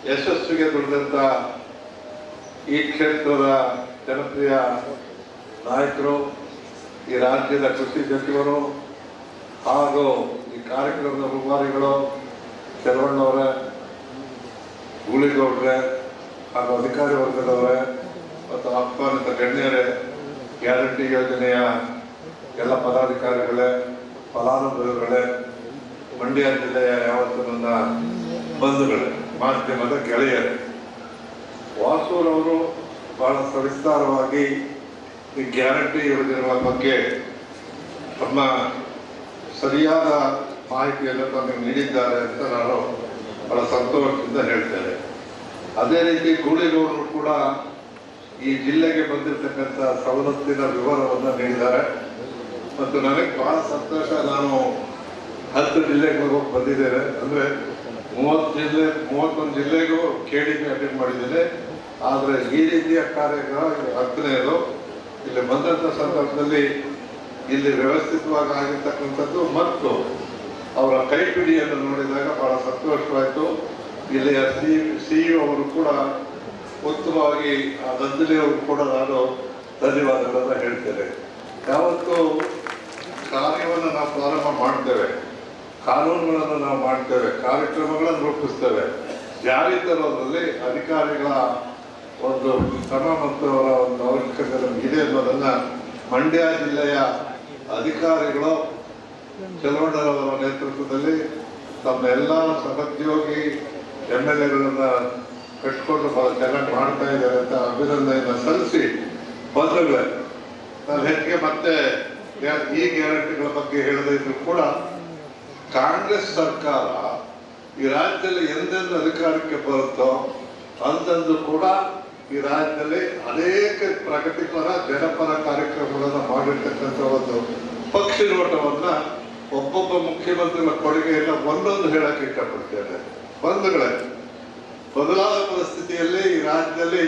ಯಶಸ್ವಿಗೆ ದುಡಿದಂಥ ಈ ಕ್ಷೇತ್ರದ ಜನಪ್ರಿಯ ನಾಯಕರು, ಈ ರಾಜ್ಯದ ಕೃಷಿ ಸಚಿವರು ಹಾಗೂ ಈ ಕಾರ್ಯಕ್ರಮದ ರೂವಾರಿಗಳು, ಶರವಣ್ಣವರೇ, ಗೂಳಿಗೌಡ್ರೆ ಹಾಗೂ ಅಧಿಕಾರಿ ವರ್ಗದವರೇ ಮತ್ತು ಆಹ್ವಾನಿತ ಗಣ್ಯರೇ, ಗ್ಯಾರಂಟಿ ಯೋಜನೆಯ ಎಲ್ಲ ಪದಾಧಿಕಾರಿಗಳೇ, ಫಲಾನುಭವಿಗಳೇ, ಮಂಡ್ಯ ಜಿಲ್ಲೆಯ ಯಾವತ್ತು ನನ್ನ ಬಂಧುಗಳೇ, ಮಾಧ್ಯಮದ ಗೆಳೆಯರೇ, ವಾಸೂರವರು ಬಹಳ ಸವಿಸ್ತಾರವಾಗಿ ಈ ಗ್ಯಾರಂಟಿ ಯೋಜನೆಗಳ ಬಗ್ಗೆ ತಮ್ಮ ಸರಿಯಾದ ಮಾಹಿತಿಯನ್ನು ತಮಗೆ ನೀಡಿದ್ದಾರೆ ಅಂತ ನಾನು ಬಹಳ ಸಂತೋಷದಿಂದ ಹೇಳ್ತೇನೆ. ಅದೇ ರೀತಿ ಗೂಳಿಗೌಡರು ಕೂಡ ಈ ಜಿಲ್ಲೆಗೆ ಬಂದಿರತಕ್ಕಂಥ ಸವಲತ್ತಿನ ವಿವರವನ್ನು ನೀಡಿದ್ದಾರೆ ಮತ್ತು ನನಗೆ ಬಹಳ ಸಂತೋಷ. ನಾನು 10 ಜಿಲ್ಲೆಗಳಿಗೆ ಹೋಗಿ ಬಂದಿದ್ದೇನೆ. ಅಂದರೆ 31 ಜಿಲ್ಲೆಗೂ KDP ಅಟೆಂಡ್ ಮಾಡಿದ್ದೇನೆ. ಆದರೆ ಈ ರೀತಿಯ ಕಾರ್ಯಕ್ರಮ 10ನೇದು ಇಲ್ಲಿ ಬಂದಂಥ ಸಂದರ್ಭದಲ್ಲಿ ಇಲ್ಲಿ ವ್ಯವಸ್ಥಿತವಾಗಿ ಆಗಿರ್ತಕ್ಕಂಥದ್ದು ಮತ್ತು ಅವರ ಕೈಪಿಡಿಯನ್ನು ನೋಡಿದಾಗ ಬಹಳ ಸಂತೋಷವಾಯಿತು. ಇಲ್ಲಿಯ CEO ಅವರು ಕೂಡ ಉತ್ತಮವಾಗಿ, ನಂದಿನಿ ಅವರು ಕೂಡ ನಾನು ಧನ್ಯವಾದಗಳನ್ನು ಹೇಳ್ತೇನೆ. ಯಾವತ್ತೂ ಕಾರ್ಯವನ್ನು ನಾವು ಪ್ರಾರಂಭ ಮಾಡ್ತೇವೆ, ಕಾನೂನುಗಳನ್ನು ನಾವು ಮಾಡ್ತೇವೆ, ಕಾರ್ಯಕ್ರಮಗಳನ್ನು ರೂಪಿಸ್ತೇವೆ, ಜಾರಿ ತರೋದ್ರಲ್ಲಿ ಅಧಿಕಾರಿಗಳ ಒಂದು ಕ್ರಮ ಮತ್ತು ಅವರ ಒಂದು ಅವಶ್ಯಕತೆ ನಮಗಿದೆ ಅನ್ನೋದನ್ನು ಮಂಡ್ಯ ಜಿಲ್ಲೆಯ ಅಧಿಕಾರಿಗಳು ಚಲವಣ್ಣರವರ ನೇತೃತ್ವದಲ್ಲಿ ತಮ್ಮ ಎಲ್ಲ ಸಹೋದ್ಯೋಗಿ MLAಗಳನ್ನು ಕಟ್ಕೊಂಡು ಬಹಳ ಚೆನ್ನಾಗಿ ಮಾಡ್ತಾ ಇದ್ದಾರೆ ಅಂತ ಅಭಿನಂದನೆಯನ್ನು ಸಲ್ಲಿಸಿ, ಬಂಧುಗಳೇ, ನಾನು ಹೆಚ್ಚಿಗೆ ಮತ್ತೆ ಈ ಗ್ಯಾರಂಟಿಗಳ ಬಗ್ಗೆ ಹೇಳದೇ ಇದ್ರು ಕೂಡ ಕಾಂಗ್ರೆಸ್ ಸರ್ಕಾರ ಈ ರಾಜ್ಯದಲ್ಲಿ ಎಂದೆಂದು ಅಧಿಕಾರಕ್ಕೆ ಬರುತ್ತೋ ಅಂತಂದು ಕೂಡ ಈ ರಾಜ್ಯದಲ್ಲಿ ಅನೇಕ ಪ್ರಗತಿಪರ ಜನಪರ ಕಾರ್ಯಕ್ರಮಗಳನ್ನು ಮಾಡಿರ್ತಕ್ಕಂಥ ಒಂದು ಪಕ್ಷಿ ನೋಟವನ್ನ ಒಬ್ಬೊಬ್ಬ ಮುಖ್ಯಮಂತ್ರಿಗಳ ಕೊಡುಗೆಯನ್ನು ಒಂದೊಂದು ಹೇಳಕ್ಕೆ ಇಷ್ಟಪಡ್ತೇನೆ. ಬಂಧುಗಳೇ, ಬದಲಾದ ಪರಿಸ್ಥಿತಿಯಲ್ಲಿ ಈ ರಾಜ್ಯದಲ್ಲಿ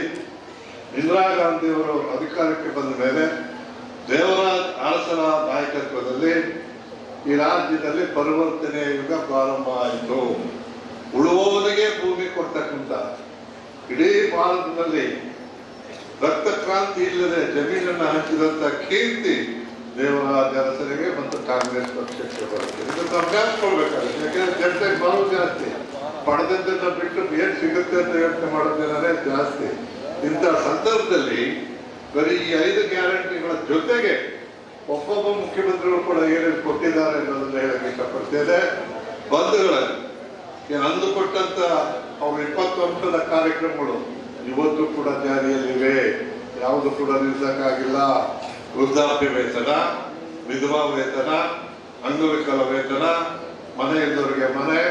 ಇಂದಿರಾ ಗಾಂಧಿಯವರು ಅಧಿಕಾರಕ್ಕೆ ಬಂದ ಮೇಲೆ ದೇವರಾಜ್ ಅರಸರ ನಾಯಕತ್ವದಲ್ಲಿ ಈ ರಾಜ್ಯದಲ್ಲಿ ಪರಿವರ್ತನೆಯ ಯುಗ ಪ್ರಾರಂಭ ಆಯಿತು. ಉಳುವವನಿಗೆ ಭೂಮಿ ಕೊಡ್ತಕ್ಕಂಥ, ಇಡೀ ಭಾರತದಲ್ಲಿ ರಕ್ತ ಕ್ರಾಂತಿ ಇಲ್ಲದೆ ಜಮೀನನ್ನು ಹಂಚಿದಂತ ಕೀರ್ತಿ ದೇವರಾಜ ಅರಸರಿಗೆ ಮತ್ತು ಕಾಂಗ್ರೆಸ್ ಪಕ್ಷಕ್ಕೆ ಬರುತ್ತೆ. ಇದನ್ನು ಅಭ್ಯಾಸ ಕೊಡ್ಬೇಕಾಗುತ್ತೆ. ಯಾಕೆಂದ್ರೆ ಜನತೆಗೆ ಬರೋದು ಜಾಸ್ತಿ, ಪಡೆದದ್ದನ್ನು ಬಿಟ್ಟು ಏನ್ ಸಿಗುತ್ತೆ ಅಂತ ಯೋಚನೆ ಮಾಡೋದೇನೇ ಜಾಸ್ತಿ. ಇಂಥ ಸಂದರ್ಭದಲ್ಲಿ ಬರೀ ಈ 5 ಗ್ಯಾರಂಟಿಗಳ ಜೊತೆಗೆ ಒಬ್ಬೊಬ್ಬ ಮುಖ್ಯಮಂತ್ರಿಗಳು ಕೂಡ ಏನೇನು ಕೊಟ್ಟಿದ್ದಾರೆ ಅನ್ನೋದನ್ನ ಹೇಳಕ್ಕೆ ಇಷ್ಟಪಡ್ತೇನೆ. ಬಂಧುಗಳಲ್ಲಿ ಅಂದುಕೊಟ್ಟಂತ ಅವ್ರ 20 ಅಂಶದ ಕಾರ್ಯಕ್ರಮಗಳು ಇವತ್ತು ಕೂಡ ಜಾರಿಯಲ್ಲಿವೆ. ಯಾವುದು ಕೂಡ ನಿಲ್ಸಕ್ಕಾಗಿಲ್ಲ. ವೃದ್ಧಾಪ್ಯ ವೇತನ, ವಿಧವಾ ವೇತನ, ಅಂಗವಿಕಲ ವೇತನ, ಮನೆ ಇದ್ದವರಿಗೆ ಮನೆ,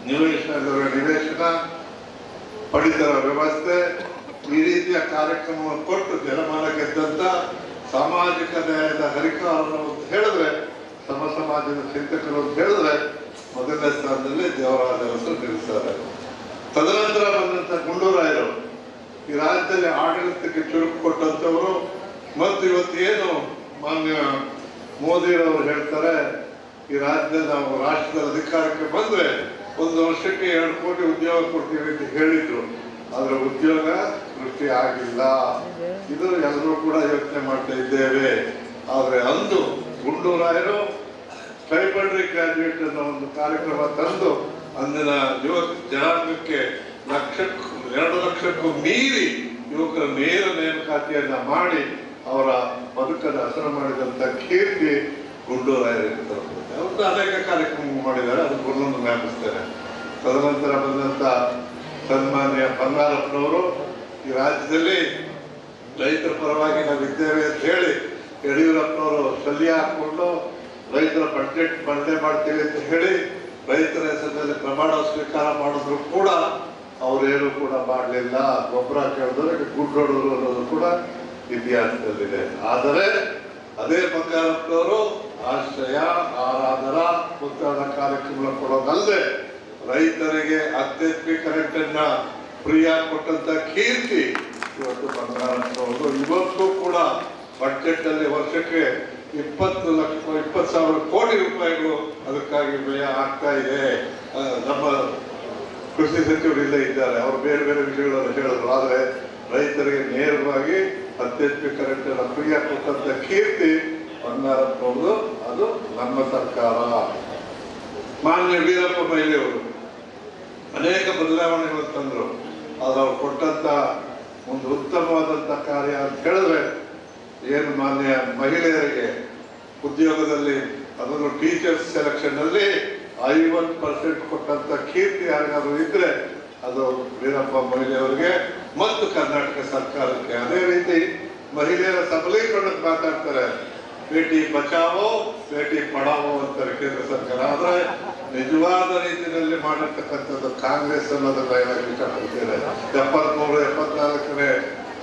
ನಿವೇಶನ ಇದ್ದವರಿಗೆ ನಿವೇಶನ, ಪಡಿತರ ವ್ಯವಸ್ಥೆ, ಈ ರೀತಿಯ ಕಾರ್ಯಕ್ರಮವನ್ನು ಕೊಟ್ಟು ಜನಮನ ಗೆದ್ದಂತ ಸಾಮಾಜಿಕ ನ್ಯಾಯದ ಹರಿಕಾರರು ಅಂತ ಹೇಳಿದ್ರೆ, ಸಮ ಸಮಾಜದ ಚಿಂತಕರು ಅಂತ ಹೇಳಿದ್ರೆ ಮೊದಲನೇ ಸ್ಥಾನದಲ್ಲಿ ದೇವರಾಜ ಅರಸರು ನಿಲ್ಲಿಸ್ತಾರೆ. ತದನಂತರ ಬಂದಂತ ಗುಂಡೂರಾಯರು ಈ ರಾಜ್ಯದಲ್ಲಿ ಆಡಳಿತಕ್ಕೆ ಚುರುಕು ಕೊಟ್ಟಂತವರು ಮತ್ತು ಇವತ್ತೇನು ಮಾನ್ಯ ಮೋದಿರವರು ಹೇಳ್ತಾರೆ, ಈ ರಾಜ್ಯದಲ್ಲಿ ನಾವು ರಾಷ್ಟ್ರದ ಅಧಿಕಾರಕ್ಕೆ ಬಂದ್ರೆ 1 ವರ್ಷಕ್ಕೆ 2 ಕೋಟಿ ಉದ್ಯೋಗ ಕೊಡ್ತೀವಿ ಅಂತ ಹೇಳಿದ್ರು. ಆದ್ರೆ ಉದ್ಯೋಗ ಸೃಷ್ಟಿ ಆಗಿಲ್ಲ. ಇದು ಎಲ್ಲರೂ ಕೂಡ ಯೋಚನೆ ಮಾಡ್ತಾ ಇದ್ದೇವೆ. ಆದ್ರೆ ಅಂದು ಗುಂಡೂರಾಯರು ಟ್ರೈಬಲ್ ಗ್ರಾಜ್ಯುಯೇಟ್ ಅನ್ನೋ ಒಂದು ಕಾರ್ಯಕ್ರಮ ತಂದು ಅಂದಿನ ಜನಾಂಗಕ್ಕೆ 2 ಲಕ್ಷಕ್ಕೂ ಮೀರಿ ಯುವಕರ ನೇರ ನೇಮಕಾತಿಯನ್ನ ಮಾಡಿ ಅವರ ಬದುಕನ್ನು ಹಸನು ಮಾಡಿದಂತ ಕೀರ್ತಿ ಗುಂಡೂರಾಯರಿಗೆ ತಲುಪುತ್ತೆ. ಅವ್ರದ್ದು ಅನೇಕ ಕಾರ್ಯಕ್ರಮ ಮಾಡಿದ್ದಾರೆ, ಅದಕ್ಕೆ ಒಂದೊಂದು ಜ್ಞಾಪಿಸ್ತೇನೆ. ತದನಂತರ ಬಂದಂತ ಸನ್ಮಾನ್ಯ ಬಂಗಾರಪ್ಪನವರು ಈ ರಾಜ್ಯದಲ್ಲಿ ರೈತರ ಪರವಾಗಿ ನಾವಿದ್ದೇವೆ ಅಂತ ಹೇಳಿ ಯಡಿಯೂರಪ್ಪನವರು ಶಲ್ಯ ಹಾಕೊಂಡು ರೈತರ ಬಡ್ಜೆಟ್ ಮಂಡನೆ ಮಾಡ್ತೀವಿ ಅಂತ ಹೇಳಿ ರೈತರ ಹೆಸರಿನಲ್ಲಿ ಪ್ರಮಾಣ ಸ್ವೀಕಾರ ಮಾಡಿದ್ರು ಕೂಡ ಅವರೇನು ಕೂಡ ಮಾಡಲಿಲ್ಲ. ಗೊಬ್ಬರ ಕೇಳಿದ್ರೆ ಗುಡ್ ಹೊಡೆದ್ರು ಅನ್ನೋದು ಕೂಡ ಇತಿಹಾಸದಲ್ಲಿದೆ. ಆದರೆ ಅದೇ ಬಂಗಾರಪ್ಪನವರು ಆಶ್ರಯ, ಆರಾಧನ ಮುಂತಾದ ಕಾರ್ಯಕ್ರಮ ಕೊಡೋದಲ್ಲದೆ ರೈತರಿಗೆ ಅತ್ಯಧಿಕ ಕರೆಂಟ್ ಅನ್ನ ಫ್ರೀಯಾಗಿ ಕೊಟ್ಟಂತ ಕೀರ್ತಿ ಇವತ್ತು ಬಂಗಾರಪ್ಪನವರು. ಇವತ್ತು ಕೂಡ ಬಡ್ಜೆಟ್ ಅಲ್ಲಿ ವರ್ಷಕ್ಕೆ 20,000 ಕೋಟಿ ರೂಪಾಯಿಗಳು ಅದಕ್ಕಾಗಿ ವ್ಯಯ ಆಗ್ತಾ ಇದೆ. ನಮ್ಮ ಕೃಷಿ ಸಚಿವರು ಇಲ್ಲೇ ಇದ್ದಾರೆ, ಅವರು ಬೇರೆ ಬೇರೆ ವಿಷಯಗಳನ್ನು ಹೇಳಿದ್ರು. ಆದರೆ ರೈತರಿಗೆ ನೇರವಾಗಿ 18 ಕರೆಂಟ್ ಫ್ರೀಯಾಗಿ ಕೊಟ್ಟಂತ ಕೀರ್ತಿ ಬಂಗಾರಪ್ಪನವ್ರದ್ದು. ಅದು ನಮ್ಮ ಸರ್ಕಾರ. ಮಾನ್ಯ ವೀರಪ್ಪ ಮೊಯ್ಲಿ ಅವರು ಅನೇಕ ಬದಲಾವಣೆಗಳು ತಂದರು. ಅದು ಅವ್ರು ಕೊಟ್ಟಂತ ಒಂದು ಉತ್ತಮವಾದಂಥ ಕಾರ್ಯ ಅಂತ ಹೇಳಿದ್ರೆ, ಏನು ಮಾನ್ಯ ಮಹಿಳೆಯರಿಗೆ ಉದ್ಯೋಗದಲ್ಲಿ ಅದನ್ನು ಟೀಚರ್ಸ್ ಸೆಲೆಕ್ಷನ್ ಅಲ್ಲಿ 50% ಕೊಟ್ಟಂತ ಕೀರ್ತಿ ಯಾರಿಗಾದ್ರೂ ಇದ್ರೆ ಅದು ವೀರಪ್ಪ ಮೊಯ್ಲಿ ಅವರಿಗೆ ಮತ್ತು ಕರ್ನಾಟಕ ಸರ್ಕಾರಕ್ಕೆ. ಅದೇ ರೀತಿ ಮಹಿಳೆಯರ ಸಬಲೀಕರಣಕ್ಕೆ ಮಾತಾಡ್ತಾರೆ, ಬೇಟಿ ಬಚಾವೋ ಬೇಟಿ ಪಡಾವೋ ಅಂತಾರೆ ಕೇಂದ್ರ ಸರ್ಕಾರ. ಆದ್ರೆ ನಿಜವಾದ ರೀತಿಯಲ್ಲಿ ಮಾಡಿರ್ತಕ್ಕಂಥದ್ದು ಕಾಂಗ್ರೆಸ್ ಅನ್ನೋದನ್ನ ಹೇಳಕ್ಕೆ ಇಷ್ಟಪಡ್ತೇನೆ. 73-74ನೇ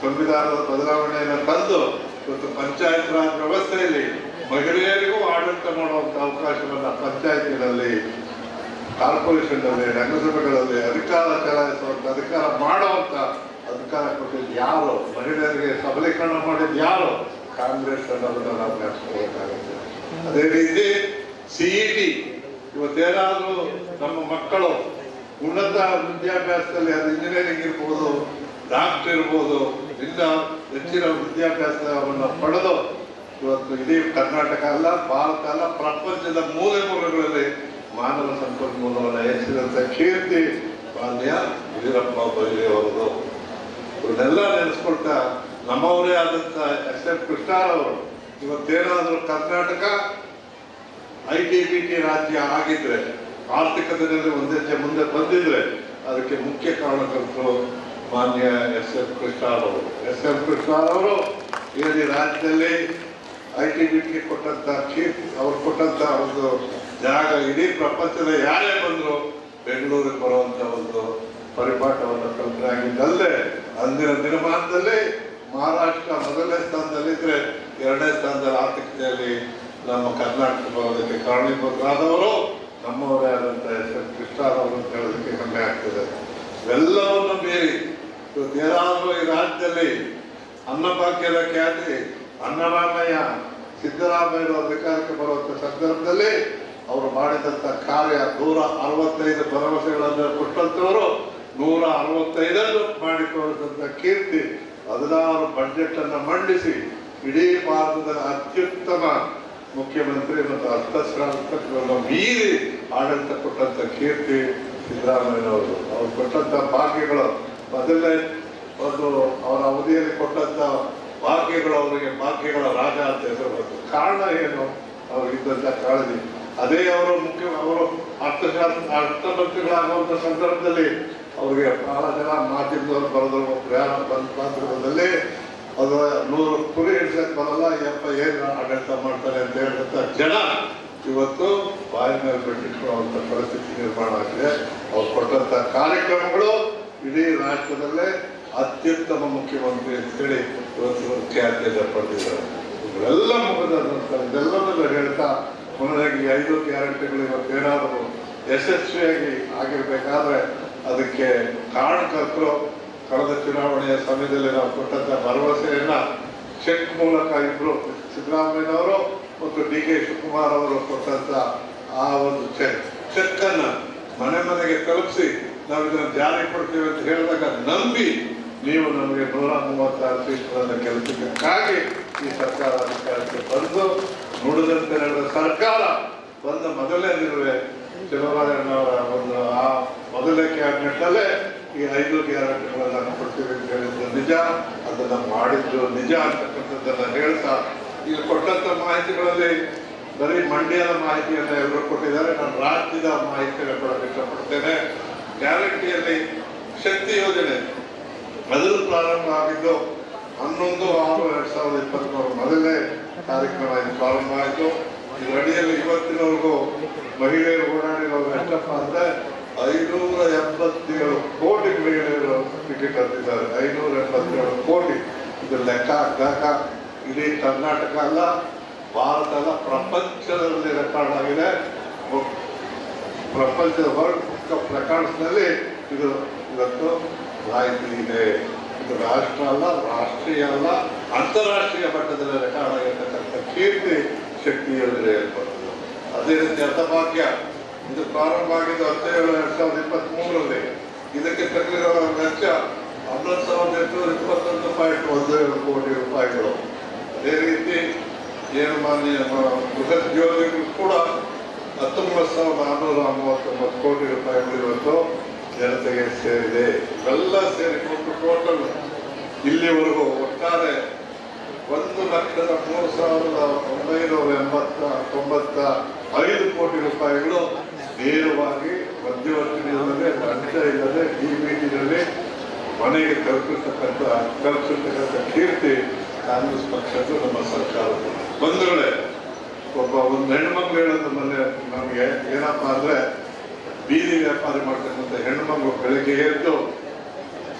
ಸಂವಿಧಾನದ ಬದಲಾವಣೆಯನ್ನು ತಂದು ಇವತ್ತು ಪಂಚಾಯತ್ ರಾಜ್ ವ್ಯವಸ್ಥೆಯಲ್ಲಿ ಮಹಿಳೆಯರಿಗೂ ಆಡಳಿತ ಮಾಡುವಂತ ಅವಕಾಶವನ್ನ ಪಂಚಾಯತಿನಲ್ಲಿ, ಕಾರ್ಪೊರೇಷನ್ ನಲ್ಲಿ, ನಗರಸಭೆಗಳಲ್ಲಿ ಅಧಿಕಾರ ಚಲಾಯಿಸುವಂತ, ಅಧಿಕಾರ ಮಾಡುವಂತ ಅಧಿಕಾರ ಕೊಟ್ಟಿದ್ದು ಯಾರು? ಮಹಿಳೆಯರಿಗೆ ಸಬಲೀಕರಣ ಮಾಡಿದ್ದು ಯಾರು? ಕಾಂಗ್ರೆಸ್ ಅನ್ನೋದನ್ನ ನಾವು ನೆನೆಸ್ಕೋಬೇಕಾಗುತ್ತೆ. ಅದೇ ರೀತಿ CET ಇವತ್ತೇನಾದ್ರೂ ನಮ್ಮ ಮಕ್ಕಳು ಉನ್ನತ ವಿದ್ಯಾಭ್ಯಾಸದಲ್ಲಿ, ಅದು ಇಂಜಿನಿಯರಿಂಗ್ ಇರ್ಬೋದು, ಡಾಕ್ಟರ್ ಇರ್ಬೋದು, ಇಂದ ಹೆಚ್ಚಿನ ವಿದ್ಯಾಭ್ಯಾಸವನ್ನು ಪಡೆದು ಇವತ್ತು ಇಡೀ ಕರ್ನಾಟಕ ಅಲ್ಲ, ಭಾರತ ಅಲ್ಲ, ಪ್ರಪಂಚದ ಮೂಲೆ ಮೂಲೆಗಳಲ್ಲಿ ಮಾನವ ಸಂಪನ್ಮೂಲವನ್ನು ಹೆಚ್ಚಿದಂತ ಕೀರ್ತಿ ಮಾನ್ಯ ವೀರಪ್ಪ ಮೊಯ್ಲಿ ಅವರದು. ಇವನ್ನೆಲ್ಲ ನೆನೆಸ್ಕೊಳ್ತಾ ನಮ್ಮವರೇ ಆದಂತ SM ಕೃಷ್ಣರವರು ಇವತ್ತೇನಾದ್ರೂ ಕರ್ನಾಟಕ ITBT ರಾಜ್ಯ ಆಗಿದ್ರೆ, ಆರ್ಥಿಕತೆಯಲ್ಲಿ ಒಂದ್ ಹೆಜ್ಜೆ ಮುಂದೆ ಬಂದಿದ್ರೆ ಅದಕ್ಕೆ ಮುಖ್ಯ ಕಾರಣಕರ್ತರು ಮಾನ್ಯ SM ಕೃಷ್ಣರವರು. SM ಕೃಷ್ಣರವರು ಈ ರಾಜ್ಯದಲ್ಲಿ ITBT ಕೊಟ್ಟಂತ ಕೀರ್ತಿ, ಅವ್ರು ಕೊಟ್ಟಂತ ಒಂದು ಜಾಗ ಇಡೀ ಪ್ರಪಂಚದ ಯಾರೇ ಬಂದ್ರು ಬೆಂಗಳೂರಿಗೆ ಬರುವಂತ ಒಂದು ಪರಿಪಾಠವನ್ನು ಕಲ್ಪನೆಯಾಗಿದ್ದಲ್ಲೇ ಅಂದಿನ ದಿನಮಾನದಲ್ಲಿ ಮಹಾರಾಷ್ಟ್ರ ಮೊದಲನೇ ಸ್ಥಾನದಲ್ಲಿದ್ರೆ, 2ನೇ ಸ್ಥಾನದಲ್ಲಿ ಆರ್ಥಿಕತೆಯಲ್ಲಿ ನಮ್ಮ ಕರ್ನಾಟಕ ಬರೋದಕ್ಕೆ ಕಾರಣೀಭೂತರಾದವರು ನಮ್ಮವರೇ ಆದಂತ SM ಕೃಷ್ಣರವರು ಅಂತ ಹೇಳೋದಕ್ಕೆ ಹೆಮ್ಮೆ ಆಗ್ತದೆ. ಇವೆಲ್ಲವನ್ನು ಮೀರಿ ಇವತ್ತೇನಾದ್ರೂ ಈ ರಾಜ್ಯದಲ್ಲಿ ಅನ್ನಭಾಗ್ಯದ ಖ್ಯಾತಿ ಅನ್ನರಾಮಯ್ಯ ಸಿದ್ದರಾಮಯ್ಯ ಅಧಿಕಾರಕ್ಕೆ ಬರುವಂತ ಸಂದರ್ಭದಲ್ಲಿ ಅವರು ಮಾಡಿದಂತ ಕಾರ್ಯ 165 ಭರವಸೆಗಳನ್ನು ಕೊಟ್ಟಂತವರು 165 ಮಾಡಿ ತೋರಿಸಿದಂತ ಕೀರ್ತಿ, 16 ಬಜೆಟ್ ಅನ್ನ ಮಂಡಿಸಿ ಇಡೀ ಭಾರತದ ಅತ್ಯುತ್ತಮ ಮುಖ್ಯಮಂತ್ರಿ ಮತ್ತು ಅರ್ಥಶಾಸ್ತ್ರವನ್ನು ಮೀರಿ ಆಡಳಿತ ಕೊಟ್ಟಂತ ಕೀರ್ತಿ ಸಿದ್ದರಾಮಯ್ಯನವರು. ಅವ್ರು ಕೊಟ್ಟಂತ ಭಾಗ್ಯಗಳು, ಮೊದಲನೇ ಒಂದು ಅವರ ಅವಧಿಯಲ್ಲಿ ಕೊಟ್ಟಂತ ಭಾಗ್ಯಗಳು ಅವರಿಗೆ ಭಾಗ್ಯಗಳ ರಾಜ ಅಂತ ಹೆಸರು ಬಂತು. ಕಾರಣ ಏನು? ಅವ್ರಿಗಿದ್ದಂತ ಕಾಳಜಿ. ಅದೇ ಅವರು ಅವರು ಅರ್ಥಮಂತ್ರಿಗಳಾಗುವಂತ ಸಂದರ್ಭದಲ್ಲಿ ಅವರಿಗೆ ಬಹಳ ಜನ ಮಾಧ್ಯಮದವರು ಬರೆದ್ರು, ಪ್ರಯಾಣ ಸಂದರ್ಭದಲ್ಲಿ ಅದು 100 ಕುರಿ ಹಿಡಿಸಕ್ ಬರಲ್ಲ, ಏನು ಆಡಳಿತ ಮಾಡ್ತಾರೆ ಅಂತ ಹೇಳಿದಂತ ಜನ ಇವತ್ತು ಬಾಯಿ ಮೇಲೆ ಬಿಟ್ಟಿಟ್ಕೊಳ್ಳುವಂತ ಪರಿಸ್ಥಿತಿ ನಿರ್ಮಾಣ ಆಗಿದೆ. ಅವ್ರು ಕೊಟ್ಟಂತ ಕಾರ್ಯಕ್ರಮಗಳು ಇಡೀ ರಾಷ್ಟ್ರದಲ್ಲೇ ಅತ್ಯುತ್ತಮ ಮುಖ್ಯಮಂತ್ರಿ ಅಂತೇಳಿ ಇವತ್ತು ಖ್ಯಾತಿಯನ್ನು ಪಡೆದಿದ್ದಾರೆ. ಇವೆಲ್ಲ ಮುಗಿದ ನಂತರ ಇದೆಲ್ಲವನ್ನ ಹೇಳ್ತಾ ಕೊನೆಯಾಗಿ 5 ಗ್ಯಾರಂಟಿಗಳು ಇವತ್ತೇನಾದರೂ ಯಶಸ್ವಿಯಾಗಿ ಆಗಿರ್ಬೇಕಾದ್ರೆ ಅದಕ್ಕೆ ಕಾರಣಕರ್ತರು ಕಳೆದ ಚುನಾವಣೆಯ ಸಮಯದಲ್ಲಿ ನಾವು ಕೊಟ್ಟಂತ ಭರವಸೆಯನ್ನ ಚೆಕ್ ಮೂಲಕ ಇಬ್ರು ಸಿದ್ದರಾಮಯ್ಯನವರು ಮತ್ತು DK ಶಿವಕುಮಾರ್ ಅವರು ಕೊಟ್ಟಂತ ಆ ಒಂದು ಚೆಕ್ ಅನ್ನ ಮನೆ ಮನೆಗೆ ತಲುಪಿಸಿ ನಾವು ಇದನ್ನು ಜಾರಿ ಕೊಡ್ತೀವಿ ಅಂತ ಹೇಳಿದಾಗ ನಂಬಿ ನೀವು ನಮಗೆ 136 ಸೀಟ್ಗಳನ್ನು ಗೆಲ್ಲಿಸಬೇಕಾಗಿ ಈ ಸರ್ಕಾರ ಅಧಿಕಾರಕ್ಕೆ ಬಂದು ನುಡಿದಂತೆ ನಡೆದ ಸರ್ಕಾರ ಬಂದ ಮೊದಲನೇ ದಿನವೇ ಚಲುವರಾಯಣ್ಣವರ ಒಂದು ಆ ಮೊದಲನೇ ಕ್ಯಾಬಿನೆಟ್ ಅಲ್ಲೇ ಈ 5 ಗ್ಯಾರಂಟಿಗಳನ್ನು ಕೊಡ್ತೀವಿ ಅಂತ ಹೇಳಿದ್ದು ನಿಜ, ಅದನ್ನ ಮಾಡಿದ್ದು ನಿಜ ಅಂತಕ್ಕಂಥದ್ದನ್ನ ಹೇಳ್ತಾ ಈಗ ಕೊಟ್ಟಂತ ಮಾಹಿತಿಗಳಲ್ಲಿ ಬರೀ ಮಂಡ್ಯದ ಮಾಹಿತಿಯನ್ನ ಎಲ್ಲರೂ ಕೊಟ್ಟಿದ್ದಾರೆ. ನಾನು ರಾಜ್ಯದ ಮಾಹಿತಿಯನ್ನು ಕೊಡಕ್ಕೆ ಇಷ್ಟಪಡ್ತೇನೆ. ಗ್ಯಾರಂಟಿಯಲ್ಲಿ ಶಕ್ತಿ ಯೋಜನೆ ಮೊದಲು ಪ್ರಾರಂಭ ಆಗಿದ್ದು 11/6/2023 ಮೊದಲನೇ ಕಾರ್ಯಕ್ರಮ ಇದು ಪ್ರಾರಂಭ ಆಯಿತು. ಇದರ ಅಡಿಯಲ್ಲಿ ಇವತ್ತಿನವರೆಗೂ ಮಹಿಳೆಯರು ಓಡಾಡಿರೋರು ಎಷ್ಟಪ್ಪ ಅಂದ್ರೆ 587 ಕೋಟಿ ಮಹಿಳೆಯರು ಟಿಕೆಟ್ ಹತ್ತಿದ್ದಾರೆ. 587 ಕೋಟಿ. ಇದು ಲೆಕ್ಕ ಹಾಕಿದಾಗ ಇಡೀ ಕರ್ನಾಟಕ ಅಲ್ಲ, ಭಾರತ ಅಲ್ಲ, ಪ್ರಪಂಚದಲ್ಲಿ ರೆಕಾರ್ಡ್ ಆಗಿದೆ. ಪ್ರಪಂಚದ ವರ್ಲ್ಡ್ ಬುಕ್ ಆಫ್ ರೆಕಾರ್ಡ್ಸ್ನಲ್ಲಿ ಇದು ಇವತ್ತು ಮಾಹಿತಿ ಇದೆ. ಇದು ರಾಷ್ಟ್ರ ಅಲ್ಲ, ರಾಷ್ಟ್ರೀಯ ಅಲ್ಲ, ಅಂತಾರಾಷ್ಟ್ರೀಯ ಮಟ್ಟದಲ್ಲಿ ರೆಕಾರ್ಡ್ ಆಗಿರ್ತಕ್ಕಂಥ ಕೀರ್ತಿ ಶಕ್ತಿ ಯೋಜನೆ ಏರ್ಪಡ್ತದೆ. ಅದೇ ರೀತಿ ಅರ್ಥಭಾಗ್ಯ ಇದು ಪ್ರಾರಂಭ ಆಗಿದ್ದು 17/7/23ರಲ್ಲಿ. ಇದಕ್ಕೆ ತಗಲಿರೋ ವೆಚ್ಚ 11,821.17 ಕೋಟಿ ರೂಪಾಯಿಗಳು. ಅದೇ ರೀತಿ ಏನು ಮಾನ್ಯ ಬೃಹತ್ ಯೋಜನೆಗಳು ಕೂಡ 19,439 ಕೋಟಿ ರೂಪಾಯಿಗಳು ಇವತ್ತು ಜನತೆಗೆ ಸೇರಿದೆ. ಇವೆಲ್ಲ ಸೇರಿಕೊಂಡು ಟೋಟಲ್ ಇಲ್ಲಿವರೆಗೂ ಒಟ್ಟಾರೆ 1,03,995 ಕೋಟಿ ರೂಪಾಯಿಗಳು ನೇರವಾಗಿ ಮಧ್ಯವರ್ತಿಗಳಿಲ್ಲದೆ, ಲಂಚ ಇಲ್ಲದೆ, ಡಿಬಿಟಿನಲ್ಲಿ ಮನೆಗೆ ತಲುಪಿರ್ತಕ್ಕಂಥ ಕೀರ್ತಿ ಕಾಂಗ್ರೆಸ್ ಪಕ್ಷದ್ದು, ನಮ್ಮ ಸರ್ಕಾರದ. ಬಂಧುಗಳೇ, ಒಂದು ಹೆಣ್ಮಕ್ಳು ಹೇಳೋದು ಮೊನ್ನೆ ನಮಗೆ ಏನಪ್ಪಾ ಅಂದ್ರೆ, ಬೀದಿ ವ್ಯಾಪಾರಿ ಮಾಡ್ತಕ್ಕಂಥ ಹೆಣ್ಮಕ್ಳು ಬೆಳಗ್ಗೆ ಎದ್ದು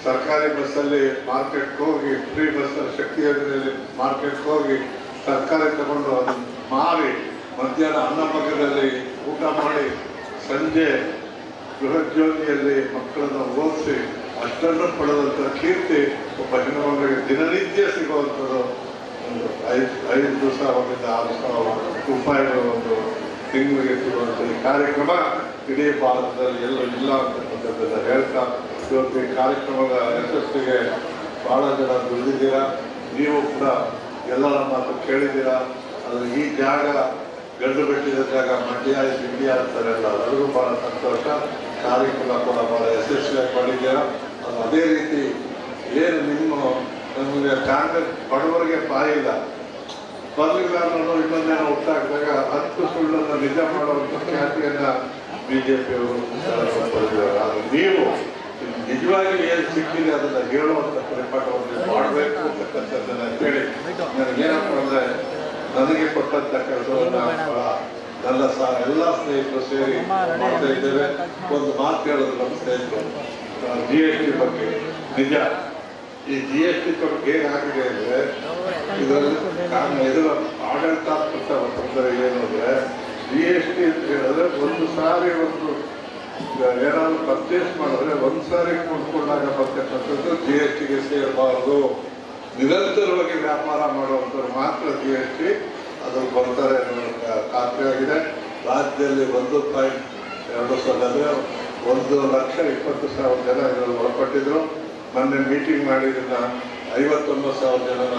ಸರ್ಕಾರಿ ಬಸ್ಸಲ್ಲಿ ಮಾರ್ಕೆಟ್ಗೆ ಹೋಗಿ, ಫ್ರೀ ಬಸ್ಸಲ್ಲಿ ಶಕ್ತಿ ಯೋಜನೆಯಲ್ಲಿ ಮಾರ್ಕೆಟ್ಗೆ ಹೋಗಿ ತರಕಾರಿ ತಗೊಂಡು ಅದನ್ನು ಮಾರಿ ಮಧ್ಯಾಹ್ನ ಅನ್ನ ಭಾಗದಲ್ಲಿ ಊಟ ಮಾಡಿ ಸಂಜೆ ಬೃಹತ್ ಜ್ಯೋತಿಯಲ್ಲಿ ಮಕ್ಕಳನ್ನು ಓದಿಸಿ ಅಷ್ಟನ್ನು ಪಡೆದಂಥ ಕೀರ್ತಿ ಒಬ್ಬ ಹೆಣ್ಣುಮಗಳಿಗೆ ದಿನನಿತ್ಯ ಸಿಗುವಂಥದ್ದು. ಒಂದು 5 ದಿವಸ 6,000 ರೂಪಾಯಿಗಳು ಒಂದು ತಿಂಗಳಿಗೆ ಸಿಗುವಂಥ ಈ ಕಾರ್ಯಕ್ರಮ ಇಡೀ ಭಾರತದಲ್ಲಿ ಎಲ್ಲೂ ಇಲ್ಲ ಅಂತಕ್ಕಂಥದ್ದನ್ನು ಹೇಳ್ತಾ, ಇವತ್ತು ಈ ಕಾರ್ಯಕ್ರಮದ ಯಶಸ್ಸಿಗೆ ಬಹಳ ಜನ ದುಡಿದಿದ್ದೀರಾ. ನೀವು ಕೂಡ ಎಲ್ಲರ ಮಾತು ಕೇಳಿದ್ದೀರಾ. ಅದು ಈ ಜಾಗ ಗಂಡು ಬೆಟ್ಟಿದ ಜಾಗ, ಮಂಡ್ಯ ಇಂಡಿಯಾ ಅಂತಾರೆಲ್ಲ, ಅದರಿಗೂ ಬಹಳ ಸಂತೋಷ. ಕಾರ್ಯಕ್ರಮ ಕೂಡ ಬಹಳ ಯಶಸ್ವಿಯಾಗಿ ಮಾಡಿದ್ದೀರಾ. ಅದು ಅದೇ ರೀತಿ ಏನು ನಮಗೆ ಕಾಂಗ್ರೆಸ್ ಬಡವರಿಗೆ ಬಾಯಿಲ್ಲ, ಬರಲಿಲ್ಲ ಅನ್ನೋದು ಇನ್ನೊಂದೇನೋ ಹುಟ್ಟಾಕಿದಾಗ 10 ಸುಳ್ಳನ್ನು ನಿಜ ಮಾಡುವಂಥ ಖ್ಯಾತಿಯನ್ನ ಬಿಜೆಪಿಯವರು ಪಡೆದಿದ್ದಾರೆ. ಆದರೆ ನೀವು ನಿಜವಾಗಿ ಏನು ಸಿಕ್ಕಿದೆ ಅದನ್ನ ಹೇಳುವಂಥ ಪರಿಪಾಠವನ್ನು ಮಾಡಬೇಕು ಅಂತಕ್ಕಂಥದ್ದನ್ನ ಹೇಳಿ, ನನಗೇನಪ್ಪ ಅಂದ್ರೆ, ನನಗೆ ಕೊಟ್ಟಂತ ಕೆಲಸವನ್ನ ನನ್ನ ಎಲ್ಲ ಸ್ನೇಹಿತರು ಸೇರಿ ಮಾಡ್ತಾ ಇದ್ದೇವೆ. ಒಂದು ಮಾತು ಹೇಳೋದು ನಮ್ಮ ಸ್ನೇಹಿತರು, GST ಬಗ್ಗೆ. ನಿಜ, ಈ GST ಬಗ್ಗೆ ಹೇಗಾಗಿದೆ ಅಂದ್ರೆ, ಇದರಲ್ಲಿ ಇದರ ಆಡಳಿತಾತ್ಮಕ ತೊಂದರೆ ಏನು ಅಂದ್ರೆ, GST ಅಂತ ಹೇಳಿದ್ರೆ ಒಂದು ಸಾರಿ ಏನಾದ್ರು ಪರ್ಚೇಸ್ ಮಾಡಿದ್ರೆ ಒಂದು ಸಾರಿ ಕೊಂಡ್ಕೊಂಡಾಗ ಬರ್ತಕ್ಕಂಥದ್ದು GSTಗೆ ಸೇರಬಾರದು. ನಿರಂತರವಾಗಿ ವ್ಯಾಪಾರ ಮಾಡುವಂಥವ್ರು ಮಾತ್ರ GST ಅದು ಬರ್ತಾರೆ ಅನ್ನೋ ಖಾತ್ರಿಯಾಗಿದೆ. ರಾಜ್ಯದಲ್ಲಿ 1.2 1,20,000 ಜನ ಇದರಲ್ಲಿ ಒಳಪಟ್ಟಿದ್ರು. ಮೊನ್ನೆ ಮೀಟಿಂಗ್ ಮಾಡಿ ಇದನ್ನ 59,000 ಜನನ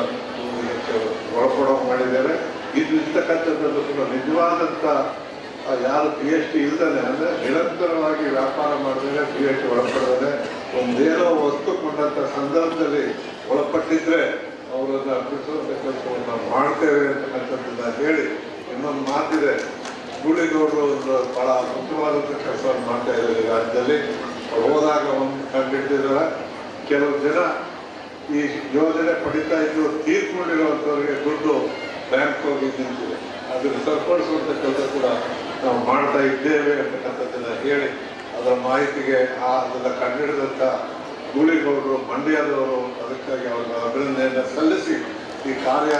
ಒಳಪಡೋ ಮಾಡಿದ್ದಾರೆ. ಇದು ಇರ್ತಕ್ಕಂಥದ್ದು ಕೂಡ ನಿಜವಾದಂಥ ಯಾರು GST ಇಲ್ದಾನೆ ಅಂದ್ರೆ ನಿರಂತರವಾಗಿ ವ್ಯಾಪಾರ ಮಾಡಿದ್ರೆ GST ಒಳಪಡದೆ, ಒಂದೇನೋ ವಸ್ತು ಕೊಂಡಂತ ಸಂದರ್ಭದಲ್ಲಿ ಒಳಪಟ್ಟಿದ್ರೆ ಅವರನ್ನ ಬಿಡಿಸುವಂತ ಕೆಲಸವನ್ನು ಮಾಡ್ತೇವೆ ಅಂತಕ್ಕಂಥದ್ದನ್ನ ಹೇಳಿ, ಇನ್ನೊಂದು ಮಾತಿದೆ, ಗೂಳಿಗೌಡರು ಒಂದು ಬಹಳ ಮುಖ್ಯವಾದಂಥ ಕೆಲಸವನ್ನು ಮಾಡ್ತಾ ಇದ್ದಾರೆ ರಾಜ್ಯದಲ್ಲಿ. ಹೋದಾಗ ಒಂದು ಕಂಡಿಟ್ಟಿದ್ದಾರೆ, ಕೆಲವು ಜನ ಈ ಯೋಜನೆ ಪಡಿತಾ ಇದ್ದು ತೀರ್ಕೊಂಡಿರುವಂಥವ್ರಿಗೆ ದುಡ್ಡು ಬ್ಯಾಂಕ್ ಹೋಗಿ ನಿಂತಿದೆ. ಅದನ್ನು ಸರಿಪಡಿಸುವಂಥ ಕೆಲಸ ಕೂಡ ನಾವು ಮಾಡ್ತಾ ಇದ್ದೇವೆ ಅಂತಕ್ಕಂಥದ್ದನ್ನ ಹೇಳಿ, ಅದರ ಮಾಹಿತಿಗೆ ಅದೆಲ್ಲ ಕಂಡಿಡಿದಂಥ ಗೂಳಿಗೌಡರು, ಮಂಡ್ಯದವರು, ಅದಕ್ಕಾಗಿ ಅವ್ರಿಗೆ ಅಭಿನಂದನೆಯನ್ನು ಸಲ್ಲಿಸಿ, ಈ ಕಾರ್ಯ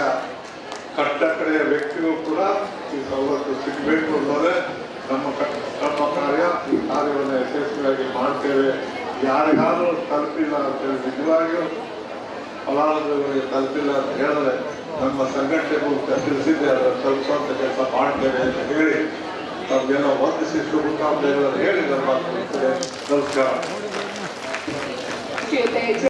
ಕಟ್ಟಕಡೆಯ ವ್ಯಕ್ತಿಗೂ ಕೂಡ ಈ ಸವಲತ್ತು ಸಿಗಬೇಕು ಅನ್ನೋದೇ ನಮ್ಮ ಕಾರ್ಯ. ಈ ಕಾರ್ಯವನ್ನು ಯಶಸ್ವಿಯಾಗಿ ಮಾಡ್ತೇವೆ. ಯಾರಿಗಾದ್ರೂ ತಲುಪಿಲ್ಲ ಅಂತೇಳಿ, ನಿಜವಾಗಿಯೂ ಫಲಾನುಭವಿಗಳಿಗೆ ತಲುಪಿಲ್ಲ ಅಂತ ಹೇಳಿದ್ರೆ ನಮ್ಮ ಸಂಘಟನೆ ಮೂಲಕ ತಿಳಿಸಿದ್ದೆ ಅದನ್ನು ತಲುಪಿಸುವಂಥ ಕೆಲಸ ಮಾಡ್ತೇವೆ ಅಂತ ಹೇಳಿ ತಮಗೆಲ್ಲ ವಂದಿಸಿ ಶುಭಕಾಮನೆಗಳನ್ನು ಹೇಳಿ ನನ್ನ ಮಾತು. ನಮಸ್ಕಾರ.